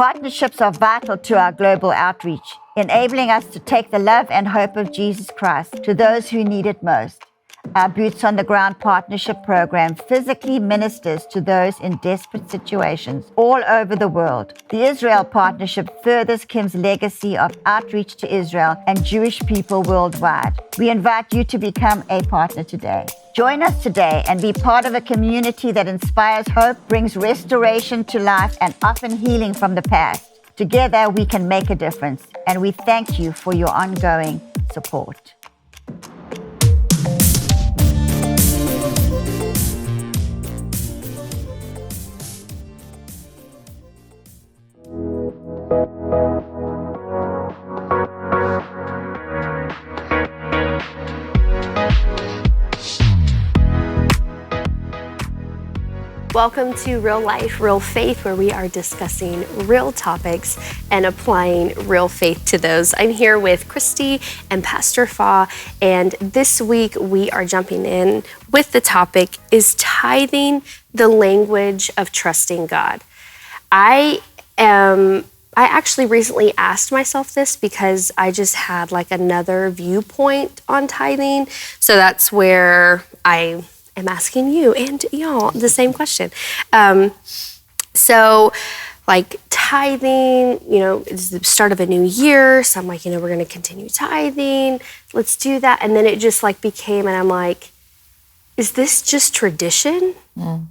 Partnerships are vital to our global outreach, enabling us to take the love and hope of Jesus Christ to those who need it most. Our Boots on the Ground Partnership Program physically ministers to those in desperate situations all over the world. The Israel Partnership furthers Kim's legacy of outreach to Israel and Jewish people worldwide. We invite you to become a partner today. Join us today and be part of a community that inspires hope, brings restoration to life, and often healing from the past. Together, we can make a difference, and we thank you for your ongoing support. Welcome to Real Life, Real Faith, where we are discussing real topics and applying real faith to those. I'm here with Christy and Pastor Fa, and this week we are jumping in with the topic, is tithing the language of trusting God? I actually recently asked myself this because I just had like another viewpoint on tithing. So that's where I'm asking you and y'all the same question. So like tithing, it's the start of a new year. So I'm like, we're going to continue tithing. Let's do that. And then it just like became, and I'm like, is this just tradition? Mm.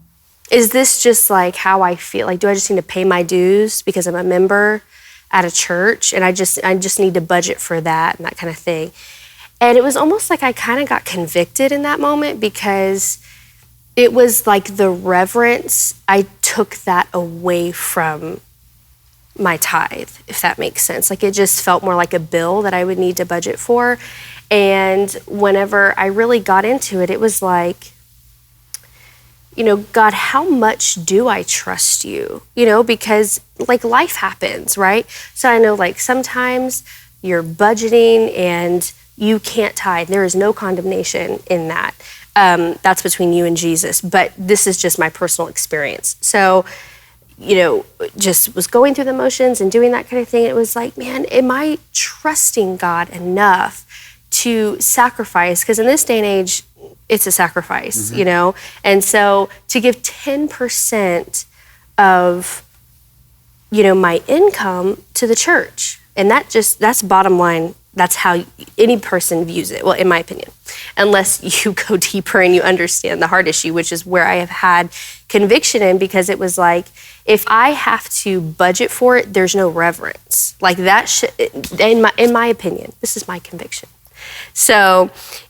Is this just like how I feel? Like, do I just need to pay my dues because I'm a member at a church and I just need to budget for that and that kind of thing? And it was almost like I kind of got convicted in that moment because it was like the reverence, I took that away from my tithe, if that makes sense. Like it just felt more like a bill that I would need to budget for. And whenever I really got into it, it was like, God, how much do I trust you? Because like life happens, right? So I know like sometimes you're budgeting and you can't tithe. There is no condemnation in that. That's between you and Jesus. But this is just my personal experience. So, just was going through the motions and doing that kind of thing. It was like, man, am I trusting God enough to sacrifice? Because in this day and age, it's a sacrifice, And so to give 10% of, my income to the church. And that's bottom line. That's how any person views it, well, in my opinion, unless you go deeper and you understand the heart issue, which is where I have had conviction in, because it was like, if I have to budget for it, there's no reverence. Like that in my opinion, this is my conviction. So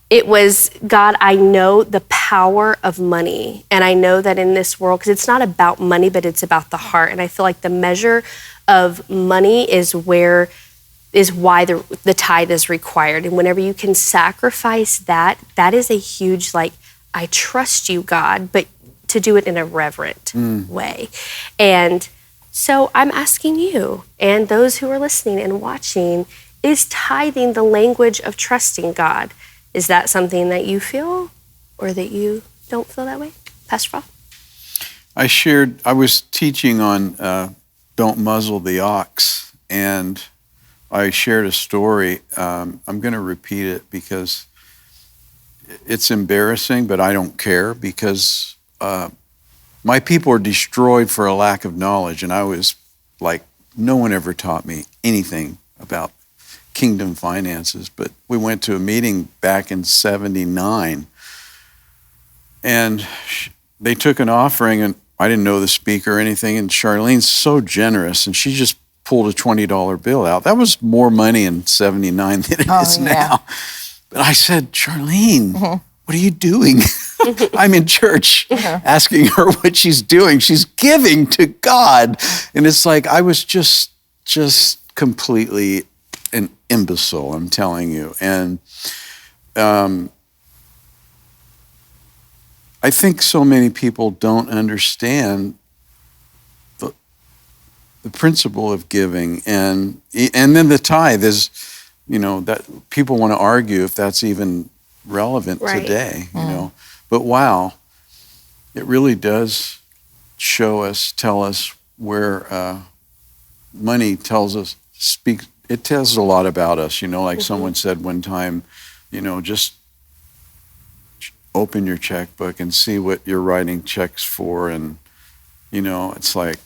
it was, God, I know the power of money. And I know that in this world, because it's not about money, but it's about the heart. And I feel like the measure of money is why the tithe is required. And whenever you can sacrifice that is a huge, like, I trust you, God, but to do it in a reverent way. And so I'm asking you and those who are listening and watching, is tithing the language of trusting God? Is that something that you feel or that you don't feel that way? Pastor Paul? I was teaching on don't muzzle the ox, and I shared a story. I'm going to repeat it because it's embarrassing, but I don't care, because my people are destroyed for a lack of knowledge. And I was like, no one ever taught me anything about kingdom finances. But we went to a meeting back in 1979, and they took an offering, and I didn't know the speaker or anything. And Charlene's so generous, and she just pulled a $20 bill out. That was more money in 1979 than it is now. But I said, Charlene, what are you doing? I'm in church asking her what she's doing. She's giving to God. And it's like, I was just completely an imbecile, I'm telling you. And I think so many people don't understand the principle of giving, and then the tithe is, that people want to argue if that's even relevant today, But wow, it really does tell us where money tells a lot about us, like someone said one time, just open your checkbook and see what you're writing checks for. And, it's like,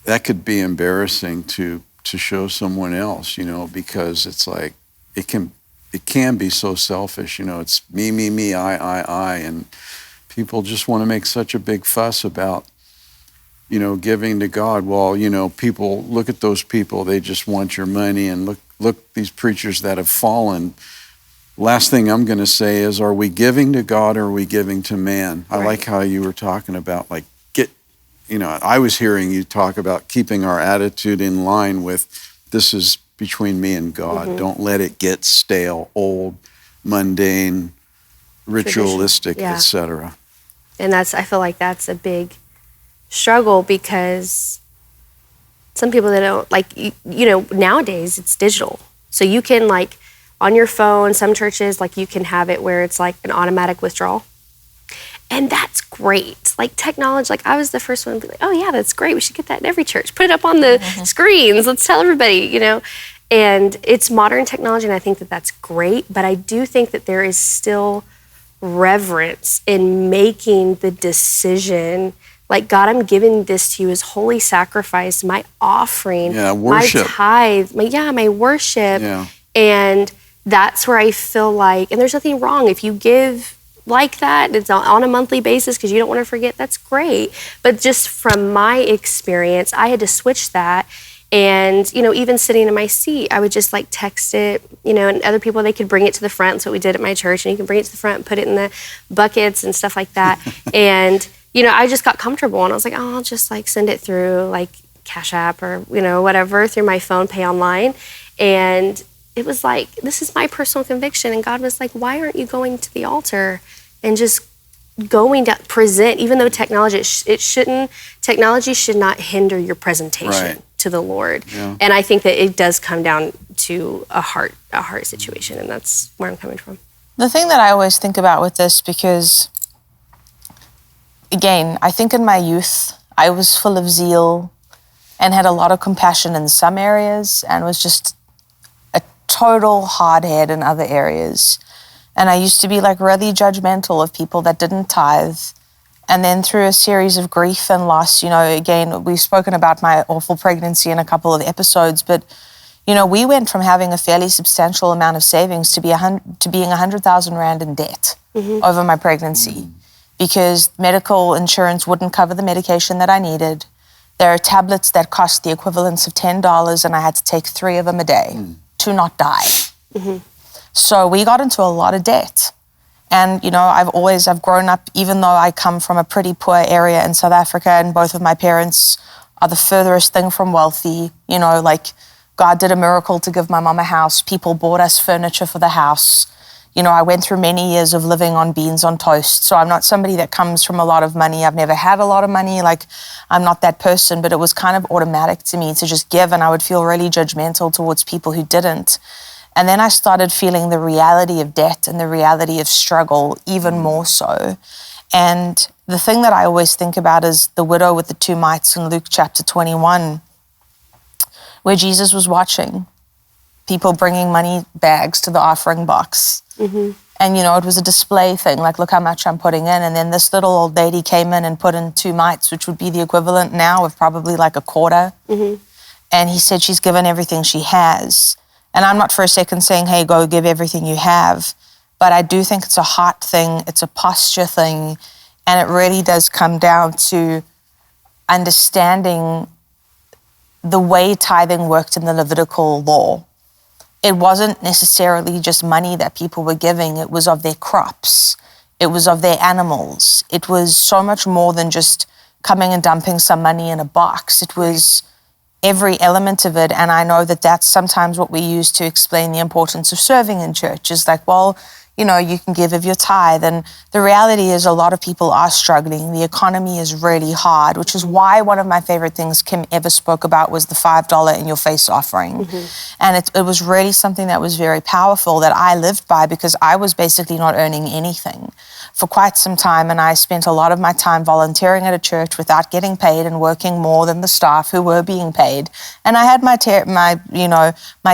that could be embarrassing to show someone else, because it's like, it can be so selfish, it's me, I, and people just want to make such a big fuss about, giving to God. Well, people, look at those people, they just want your money, and look these preachers that have fallen. Last thing I'm going to say is, are we giving to God or are we giving to man? I like how you were talking about, like, I was hearing you talk about keeping our attitude in line with, this is between me and God. Don't let it get stale, old, mundane, ritualistic, etc. And I feel like that's a big struggle, because some people that don't, like, nowadays it's digital. So you can, like, on your phone, some churches, like, you can have it where it's like an automatic withdrawal. And that's great. Like, technology, like, I was the first one to be like, oh yeah, that's great. We should get that in every church. Put it up on the screens. Let's tell everybody, And it's modern technology, and I think that that's great. But I do think that there is still reverence in making the decision, like, God, I'm giving this to you as holy sacrifice, my offering, worship. my tithe, my worship. Yeah. And that's where I feel like, and there's nothing wrong if you give like that, it's on a monthly basis because you don't want to forget, that's great. But just from my experience, I had to switch that. And, even sitting in my seat, I would just, like, text it, and other people, they could bring it to the front. So what we did at my church, and you can bring it to the front and put it in the buckets and stuff like that. And, I just got comfortable, and I was like, oh, I'll just, like, send it through, like, Cash App or, whatever, through my phone, pay online. And it was like, this is my personal conviction. And God was like, why aren't you going to the altar and just going to present, even though technology should not hinder your presentation to the Lord. Yeah. And I think that it does come down to a heart situation, and that's where I'm coming from. The thing that I always think about with this, because again, I think in my youth, I was full of zeal and had a lot of compassion in some areas and was just a total hardhead in other areas. And I used to be, like, really judgmental of people that didn't tithe. And then through a series of grief and loss, again, we've spoken about my awful pregnancy in a couple of episodes, but, we went from having a fairly substantial amount of savings to being 100,000 Rand in debt over my pregnancy because medical insurance wouldn't cover the medication that I needed. There are tablets that cost the equivalence of $10, and I had to take 3 of them a day to not die. So we got into a lot of debt. And, I've grown up, even though I come from a pretty poor area in South Africa, and both of my parents are the furthest thing from wealthy, like, God did a miracle to give my mom a house. People bought us furniture for the house. I went through many years of living on beans on toast. So I'm not somebody that comes from a lot of money. I've never had a lot of money. Like, I'm not that person, but it was kind of automatic to me to just give. And I would feel really judgmental towards people who didn't. And then I started feeling the reality of debt and the reality of struggle even more so. And the thing that I always think about is the widow with the 2 mites in Luke chapter 21, where Jesus was watching people bringing money bags to the offering box. And, it was a display thing, like, look how much I'm putting in. And then this little old lady came in and put in 2 mites, which would be the equivalent now of probably like a quarter. And he said she's given everything she has. And I'm not for a second saying, hey, go give everything you have. But I do think it's a heart thing. It's a posture thing. And it really does come down to understanding the way tithing worked in the Levitical law. It wasn't necessarily just money that people were giving. It was of their crops. It was of their animals. It was so much more than just coming and dumping some money in a box. It was every element of it. And I know that that's sometimes what we use to explain the importance of serving in church is like, well, you can give of your tithe. And the reality is a lot of people are struggling. The economy is really hard, which is why one of my favorite things Kim ever spoke about was the $5 in your face offering. And it was really something that was very powerful that I lived by, because I was basically not earning anything for quite some time. And I spent a lot of my time volunteering at a church without getting paid and working more than the staff who were being paid. And I had my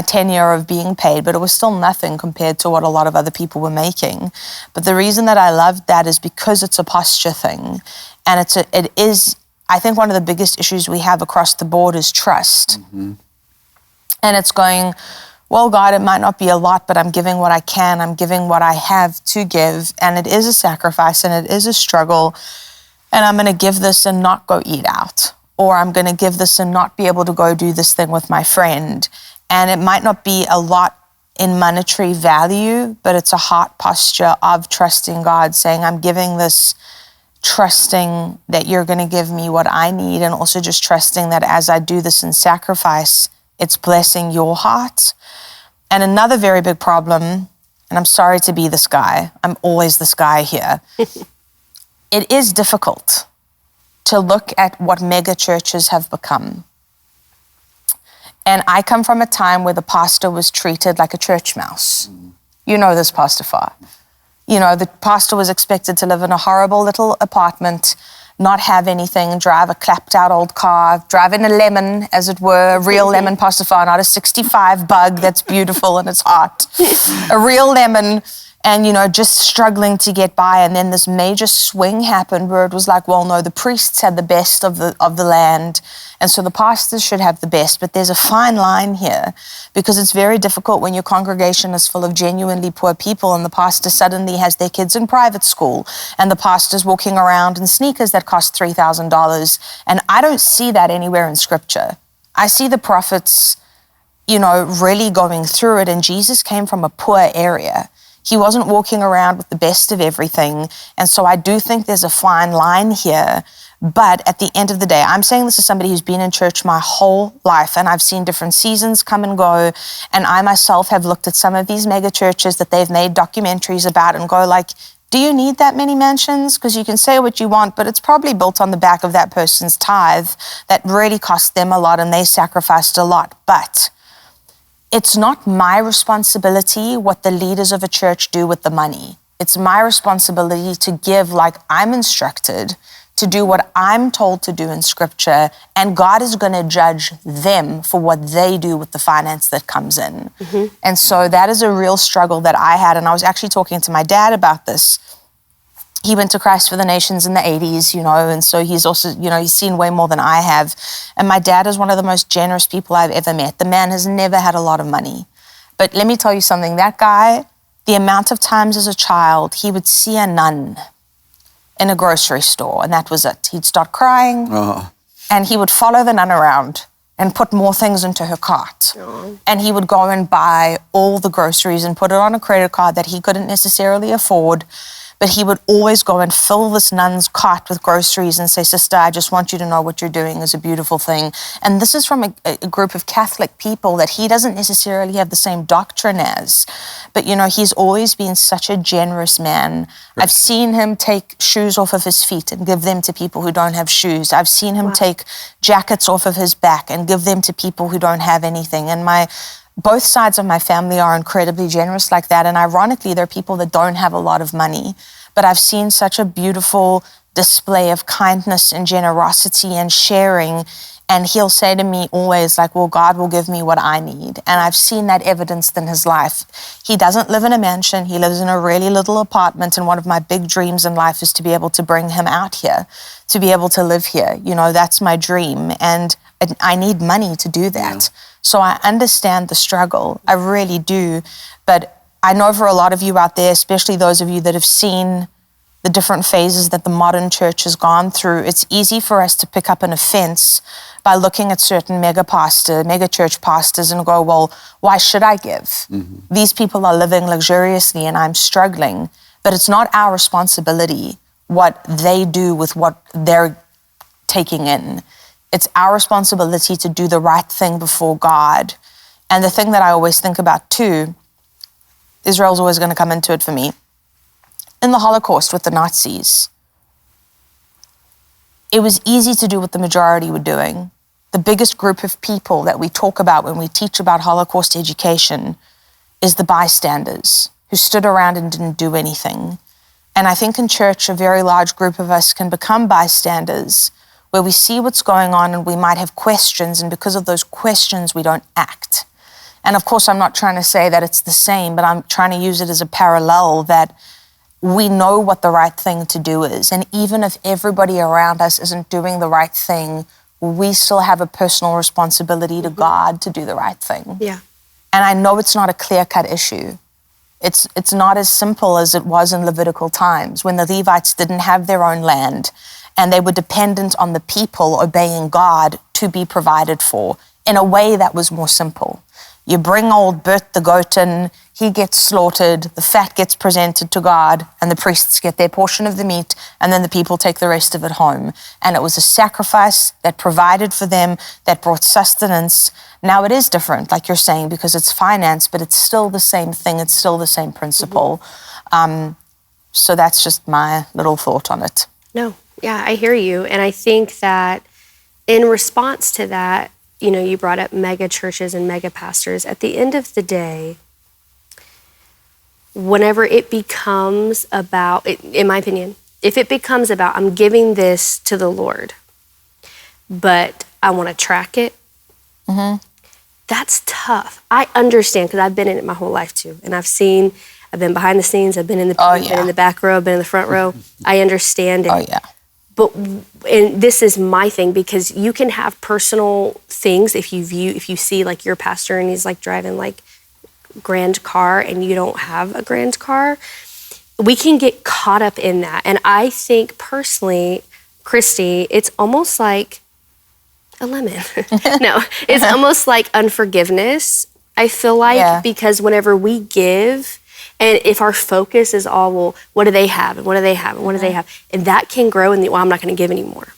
tenure of being paid, but it was still nothing compared to what a lot of other people were making. But the reason that I loved that is because it's a posture thing. And it is, I think one of the biggest issues we have across the board is trust. And it's going, well, God, it might not be a lot, but I'm giving what I can. I'm giving what I have to give. And it is a sacrifice and it is a struggle. And I'm going to give this and not go eat out. Or I'm going to give this and not be able to go do this thing with my friend. And it might not be a lot in monetary value, but it's a heart posture of trusting God, saying, I'm giving this, trusting that you're going to give me what I need, and also just trusting that as I do this in sacrifice, it's blessing your heart. And another very big problem, and I'm sorry to be this guy, I'm always this guy here. It is difficult to look at what mega churches have become. And I come from a time where the pastor was treated like a church mouse. You know this, Pastor Farr. The pastor was expected to live in a horrible little apartment, not have anything, drive a clapped out old car, drive in a lemon, as it were, a real lemon, Pastor Farr, not a 65 bug that's beautiful and it's hot. A real lemon, and, just struggling to get by. And then this major swing happened where it was like, well, no, the priests had the best of the land, and so the pastors should have the best. But there's a fine line here, because it's very difficult when your congregation is full of genuinely poor people and the pastor suddenly has their kids in private school and the pastor's walking around in sneakers that cost $3,000. And I don't see that anywhere in Scripture. I see the prophets, really going through it, and Jesus came from a poor area. He wasn't walking around with the best of everything. And so I do think there's a fine line here. But at the end of the day, I'm saying this as somebody who's been in church my whole life, and I've seen different seasons come and go. And I myself have looked at some of these mega churches that they've made documentaries about and go like, do you need that many mansions? Because you can say what you want, but it's probably built on the back of that person's tithe that really cost them a lot and they sacrificed a lot. But it's not my responsibility what the leaders of a church do with the money. It's my responsibility to give like I'm instructed, to do what I'm told to do in Scripture, and God is going to judge them for what they do with the finance that comes in. And so that is a real struggle that I had, and I was actually talking to my dad about this. He went to Christ for the Nations in the 80s, and so he's also, he's seen way more than I have. And my dad is one of the most generous people I've ever met. The man has never had a lot of money. But let me tell you something, that guy, the amount of times as a child, he would see a nun in a grocery store, and that was it. He'd start crying, and he would follow the nun around and put more things into her cart. And he would go and buy all the groceries and put it on a credit card that he couldn't necessarily afford. But he would always go and fill this nun's cart with groceries and say, sister, I just want you to know what you're doing is a beautiful thing. And this is from a group of Catholic people that he doesn't necessarily have the same doctrine as. But, he's always been such a generous man. Right. I've seen him take shoes off of his feet and give them to people who don't have shoes. I've seen him take jackets off of his back and give them to people who don't have anything. And both sides of my family are incredibly generous like that. And ironically, they're people that don't have a lot of money. But I've seen such a beautiful display of kindness and generosity and sharing. And he'll say to me always like, well, God will give me what I need. And I've seen that evidenced in his life. He doesn't live in a mansion. He lives in a really little apartment. And one of my big dreams in life is to be able to bring him out here, to be able to live here. That's my dream. And I need money to do that. Yeah. So I understand the struggle. I really do. But I know for a lot of you out there, especially those of you that have seen the different phases that the modern church has gone through, it's easy for us to pick up an offense by looking at certain mega church pastors and go, well, why should I give? These people are living luxuriously and I'm struggling. But it's not our responsibility what they do with what they're taking in. It's our responsibility to do the right thing before God. And the thing that I always think about too, Israel's always going to come into it for me. In the Holocaust with the Nazis, it was easy to do what the majority were doing. The biggest group of people that we talk about when we teach about Holocaust education is the bystanders who stood around and didn't do anything. And I think in church, a very large group of us can become bystanders where we see what's going on and we might have questions, and because of those questions, we don't act. And of course, I'm not trying to say that it's the same, but I'm trying to use it as a parallel that we know what the right thing to do is. And even if everybody around us isn't doing the right thing, we still have a personal responsibility to God to do the right thing. Yeah. And I know it's not a clear-cut issue. It's not as simple as it was in Levitical times when the Levites didn't have their own land and they were dependent on the people obeying God to be provided for in a way that was more simple. You bring old Bert the goat in, he gets slaughtered, the fat gets presented to God, and the priests get their portion of the meat, and then the people take the rest of it home. And it was a sacrifice that provided for them, that brought sustenance. Now it is different, like you're saying, because it's finance, but it's still the same thing, it's still the same principle. So that's just my little thought on it. No, yeah, I hear you. And I think that in response to that, you know, you brought up mega churches and mega pastors. At the end of the day, whenever it becomes about, in my opinion, if it becomes about, I'm giving this to the Lord, but I want to track it, that's tough. I understand, because I've been in it my whole life too. And I've been behind the scenes, I've been in the been in the back row, I've been in the front row. I understand it. Oh, yeah. And this is my thing, because you can have personal things if you see like your pastor and he's like driving like grand car and you don't have a grand car. We can get caught up in that. And I think personally, Christy, it's almost like a lemon. No, it's almost like unforgiveness. I feel like because whenever we give, and if our focus is all, well, what do they have? And what do they have? And what do they have? And that can grow in the, well, I'm not going to give anymore.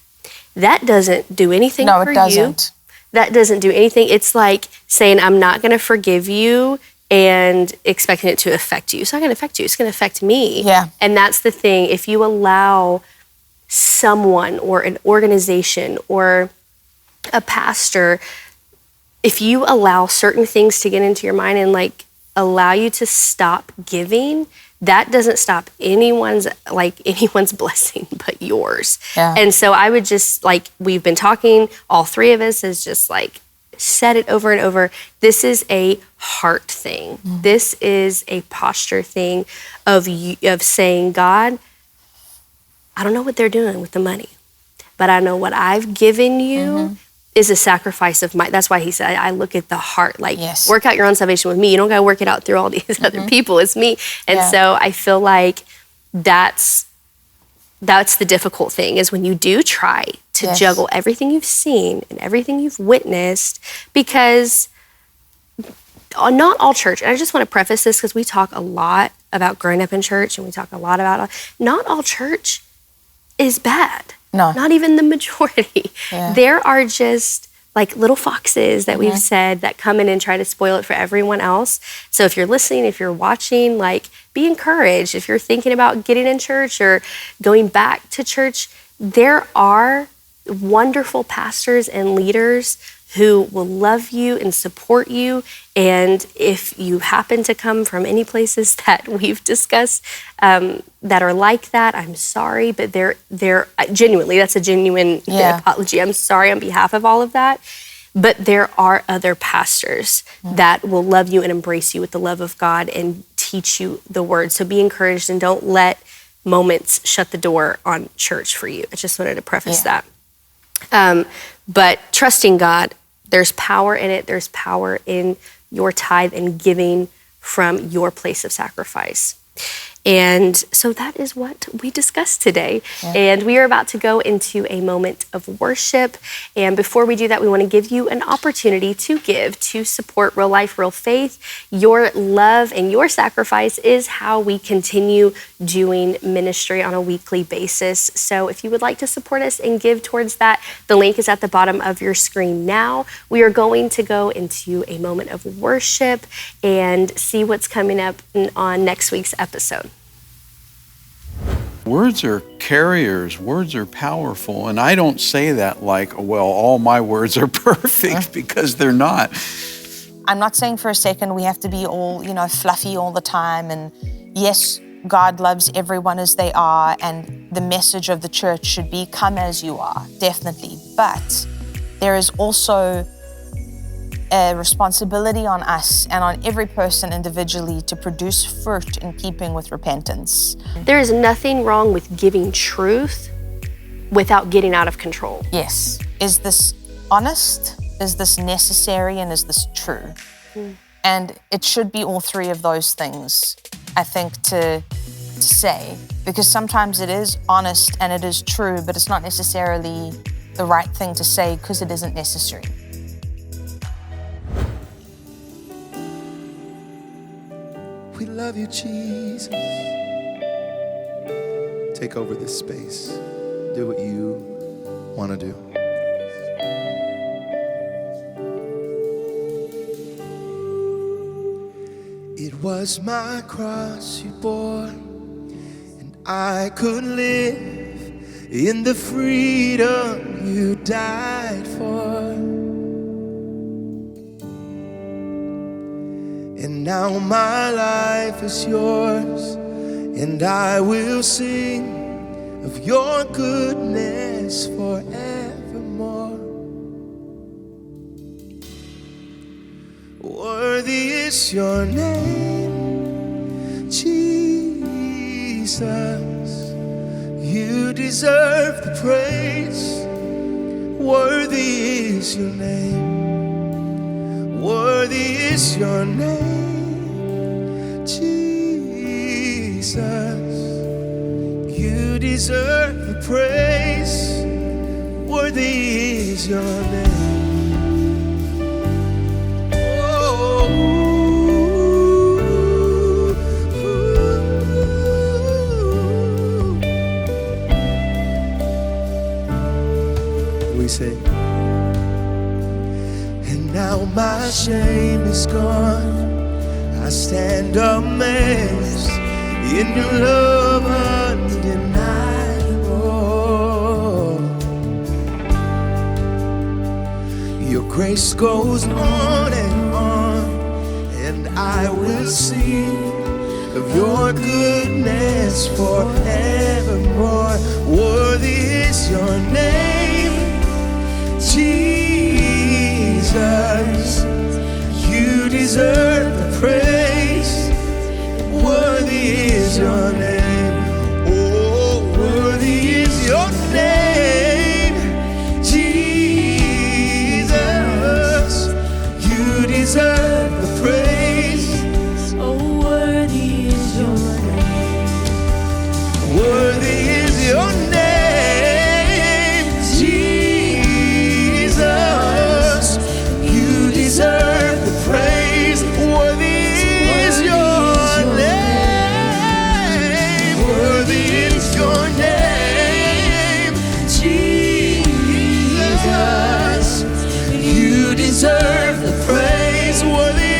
That doesn't do anything for you. No, it doesn't. That doesn't do anything. It's like saying, I'm not going to forgive you and expecting it to affect you. It's not going to affect you. It's going to affect me. Yeah. And that's the thing. If you allow someone or an organization or a pastor, if you allow certain things to get into your mind and like allow you to stop giving, that doesn't stop anyone's blessing but yours. Yeah. And so I would just, like, we've been talking, all three of us has just like said it over and over. This is a heart thing. This is a posture thing of saying, God, I don't know what they're doing with the money, but I know what I've given you is a sacrifice of my, that's why he said, I look at the heart, like work out your own salvation with me. You don't got to work it out through all these other people. It's me. And so I feel like that's the difficult thing, is when you do try to juggle everything you've seen and everything you've witnessed, because not all church, and I just want to preface this because we talk a lot about growing up in church and we talk a lot about, not all church is bad. No. Not even the majority. Yeah. There are just like little foxes that we've said that come in and try to spoil it for everyone else. So if you're listening, if you're watching, like, be encouraged. If you're thinking about getting in church or going back to church, there are wonderful pastors and leaders who will love you and support you. And if you happen to come from any places that we've discussed that are like that, I'm sorry, but they're genuinely, that's a genuine apology. I'm sorry on behalf of all of that. But there are other pastors that will love you and embrace you with the love of God and teach you the word. So be encouraged and don't let moments shut the door on church for you. I just wanted to preface that. But trusting God, there's power in it. There's power in your tithe and giving from your place of sacrifice. And so that is what we discussed today. And we are about to go into a moment of worship. And before we do that, we want to give you an opportunity to give, to support Real Life, Real Faith. Your love and your sacrifice is how we continue doing ministry on a weekly basis. So if you would like to support us and give towards that, the link is at the bottom of your screen now. We are going to go into a moment of worship and see what's coming up on next week's episode. Words are carriers, words are powerful. And I don't say that like, well, all my words are perfect, because they're not. I'm not saying for a second we have to be all, fluffy all the time. And yes, God loves everyone as they are. And the message of the church should be, come as you are, definitely. But there is also a responsibility on us and on every person individually to produce fruit in keeping with repentance. There is nothing wrong with giving truth without getting out of control. Yes. Is this honest? Is this necessary? And is this true? And it should be all three of those things, I think, to say. Because sometimes it is honest and it is true, but it's not necessarily the right thing to say because it isn't necessary. We love you, Jesus. Take over this space. Do what you want to do. It was my cross you bore, and I could live in the freedom you died for. And now my life is yours, and I will sing of your goodness forevermore. Worthy is your name, Jesus. You deserve the praise. Worthy is your name. Worthy is your name, Jesus. You deserve the praise. Worthy is your name. Oh, we say. Now my shame is gone. I stand amazed in your love undeniable. Your grace goes on, and I will sing of your goodness forevermore. Worthy is your name, Jesus. You deserve the praise. Worthy is your name. Oh, worthy is your name, Jesus. You deserve the praise. Oh, worthy is your name. Worthy is your name, Jesus. You deserve the praise. Worthy is your name. Worthy is your name, Jesus. You deserve the praise. Worthy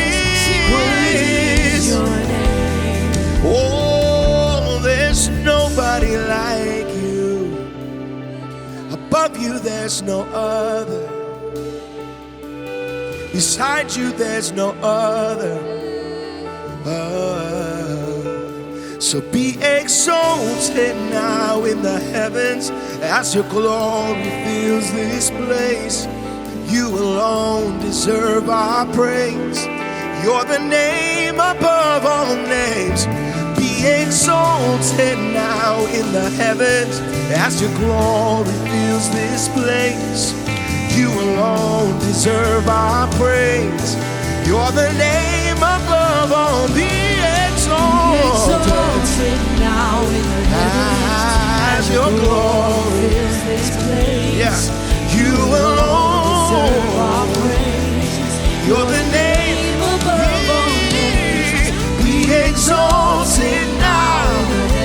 is your name. Oh, there's nobody like you. Above you, there's no other. Beside you, there's no other. So be exalted now in the heavens as your glory fills this place. You alone deserve our praise. You're the name above all names. Be exalted now in the heavens as your glory fills this place. You alone deserve our praise. You're the name above all. Be exalted your glory. Yeah. You alone. You're the name above all names. Be exalted now.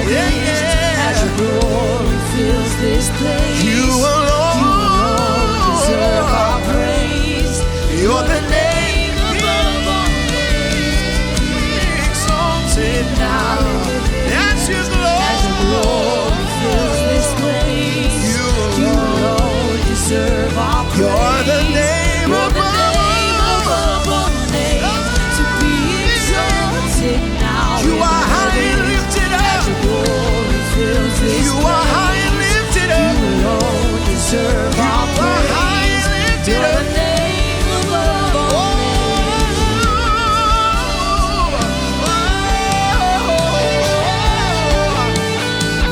Yeah, yeah. As your glory fills this place. You alone deserve our praise. You're the name above all names. Be exalted now. As your glory fills this place. You alone deserve our praise. You're the name above all names. To be exalted now. You are high and lifted up. As your glory fills this place. You are high and lifted up. You alone deserve our praise. You are high and lifted up. You're the name above all names.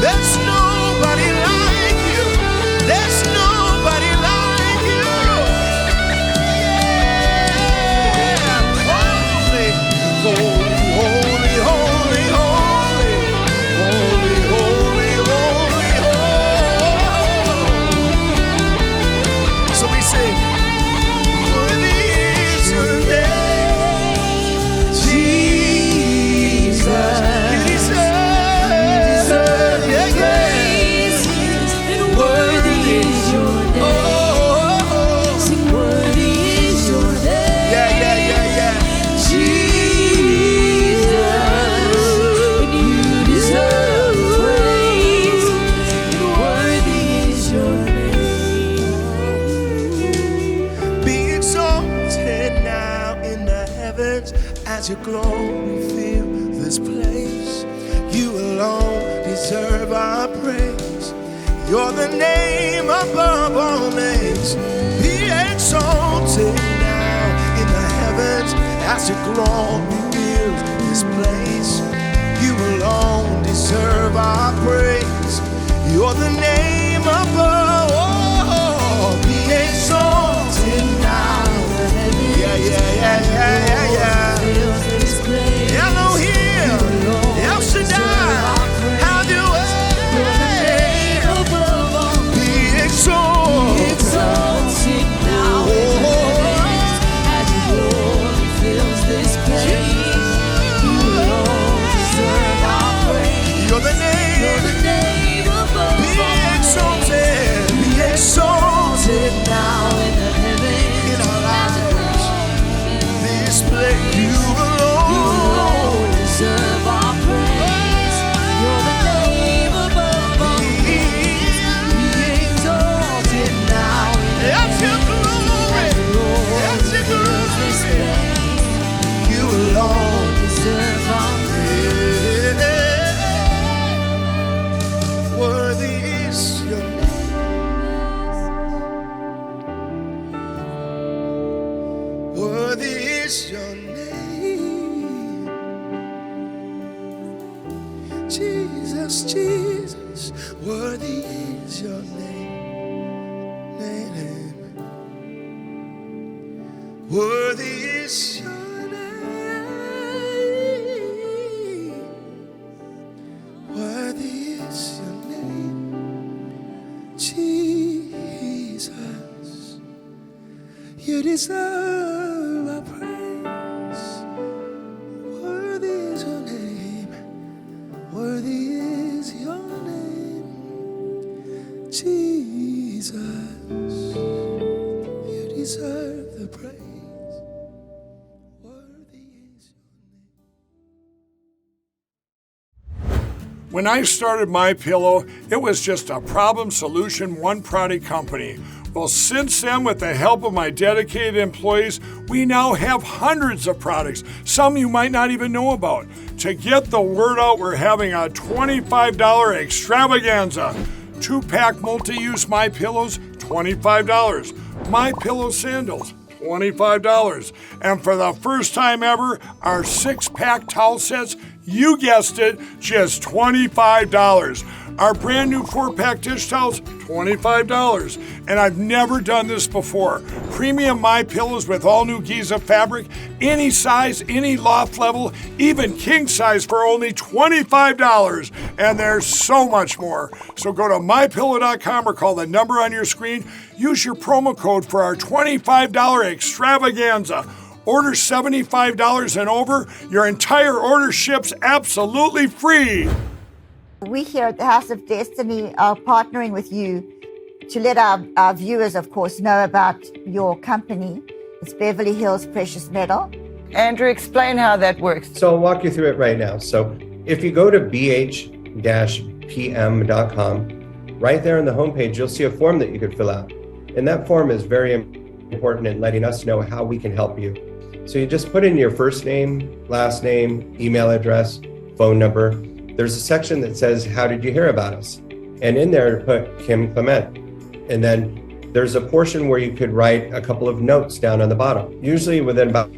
There's nobody like you. There's nobody like you. Yeah. Holy, holy, holy, holy, holy, holy, holy, holy, holy. So we sing, worthy is your name, Jesus. You deserve, yeah, praise, and worthy is your name. Sing, worthy is your name. Yeah, yeah, yeah, yeah. Jesus, and you deserve praise, and worthy is your name. Be exalted now in the heavens as your glory fill this place. You alone deserve our praise. You're the name above all names. Be exalted now in the heavens as your glory fills this place. You alone deserve our praise. You're the name above all. Be exalted now. Yeah, yeah, yeah, yeah, yeah, yeah. Elohim, El Shaddai, have your way. Be exalted now in the heavens as your glory fills this place. You alone deserve our praise. You're the name above. Be exalted. Be exalted now in the heavens in our lives. This place, you alone deserve our praise. You're the name above all names. Be exalted now in the heavens. That's your glory. You alone deserve our praise. Worthy is your name. Worthy is your name. Jesus, Jesus, worthy is your name. Worthy is your name. Worthy is your name. Jesus, you deserve our praise. Worthy is your name. Worthy is your name. Jesus, you deserve the praise. Worthy is your name. When I started MyPillow, it was just a problem solution one product company. Well, since then, with the help of my dedicated employees, we now have hundreds of products, some you might not even know about. To get the word out, we're having a $25 extravaganza. 2-pack multi-use MyPillows, $25. MyPillow sandals, $25. And for the first time ever, our 6-pack towel sets, you guessed it, just $25. Our brand new 4-pack dish towels, $25. And I've never done this before. Premium My Pillows with all new Giza fabric, any size, any loft level, even king size for only $25. And there's so much more. So go to mypillow.com or call the number on your screen. Use your promo code for our $25 extravaganza. Order $75 and over. Your entire order ships absolutely free. We here at the House of Destiny are partnering with you to let our viewers, of course, know about your company. It's Beverly Hills Precious Metal. Andrew, explain how that works. So I'll walk you through it right now. So if you go to BHPM.com, right there on the homepage, you'll see a form that you could fill out. And that form is very important in letting us know how we can help you. So you just put in your first name, last name, email address, phone number. There's a section that says, how did you hear about us? And in there, put Kim Clement. And then there's a portion where you could write a couple of notes down on the bottom. Usually within about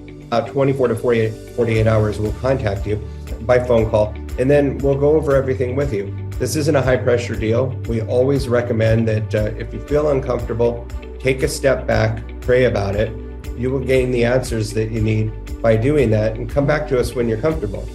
24 to 48 hours, we'll contact you by phone call, and then we'll go over everything with you. This isn't a high pressure deal. We always recommend that if you feel uncomfortable, take a step back, pray about it. You will gain the answers that you need by doing that, and come back to us when you're comfortable.